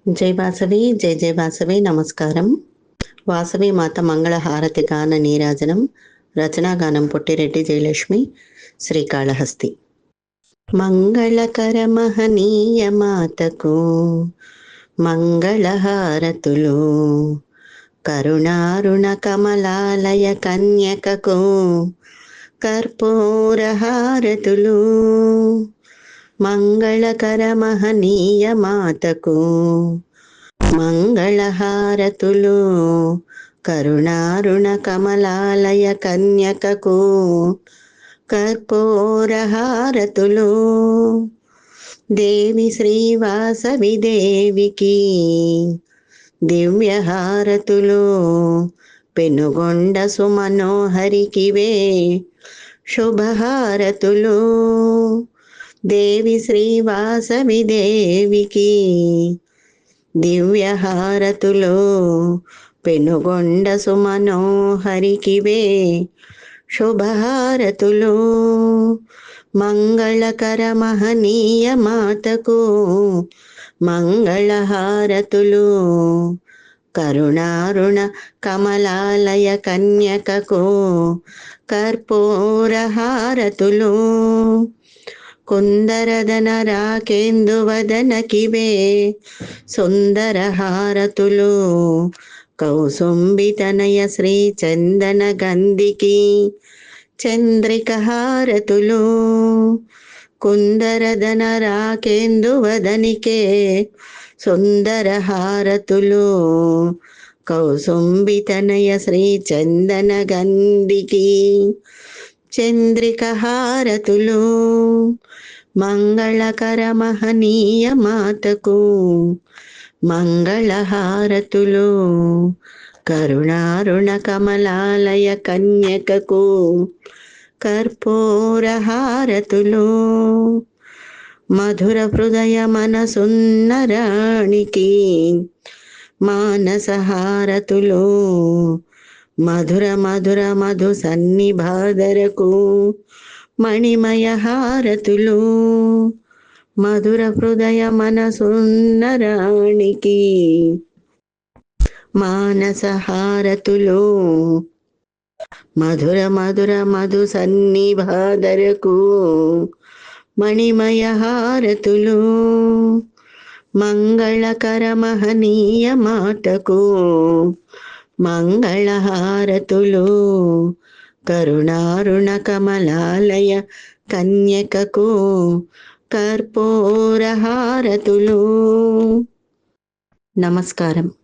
జై వాసవి, జై జై వాసవి. నమస్కారం. వాసవి మాత మంగళహారతి గాన నీరాజనం. రచనాగానం పొట్టిరెడ్డి జయలక్ష్మి, శ్రీకాళహస్తి. మంగళకర మహనీయ మాతకు మంగళహారతులు, కరుణారుణ కమలాలయ కన్యకకు కర్పూర హారతులు. మంగళకర మహనీయ మాతకు మంగళహారతులు, కరుణారుణ కమలాలయ కన్యకకు కర్పూర హారతులు. దేవి శ్రీవాసవి దేవికి దివ్య హారతులు, పెనుగొండ సుమనోహరికివే శుభహారతులు. దేవి శ్రీవాసవి దేవికి దివ్య హారతులు, పెనుగొండ సుమనోహరికివే శుభహారతులు. మంగళకర మహనీయ మాతకు మంగళహారతులు, కరుణారుణ కమలాలయ కన్యకకు కర్పూర హారతులు. కుందరదన రాకేందువదనకివే సుందర హారతులు, కౌసుంబితనయ శ్రీ చందన గంధికి చంద్రిక హారతులు. కుందరదన రాకేందువదనికే సుందర హారతులు, కౌసుంబితనయ శ్రీ చందన గంధికి చంద్రిక హారతులు. మంగళకర మహనీయ మాతకు మంగళహారతులు, కరుణారుణ కమలాలయ కన్యకకు కర్పూర హారతులు. మధుర హృదయ మనసున్న రాణికి మానస హారతులు, మధుర మధుర మధు సన్నిభాదరకు మణిమయ హారతులు. మధుర హృదయ మనసున్న రాణికి మానస హారతులు, మధుర మధుర మధు సన్నిభాదరకు మణిమయ హారతులు. మంగళకర మహనీయ మాతకు మంగళహారతులు, కరుణారుణ కమలాలయ కన్యకకు కర్పూర హారతులు. నమస్కారం.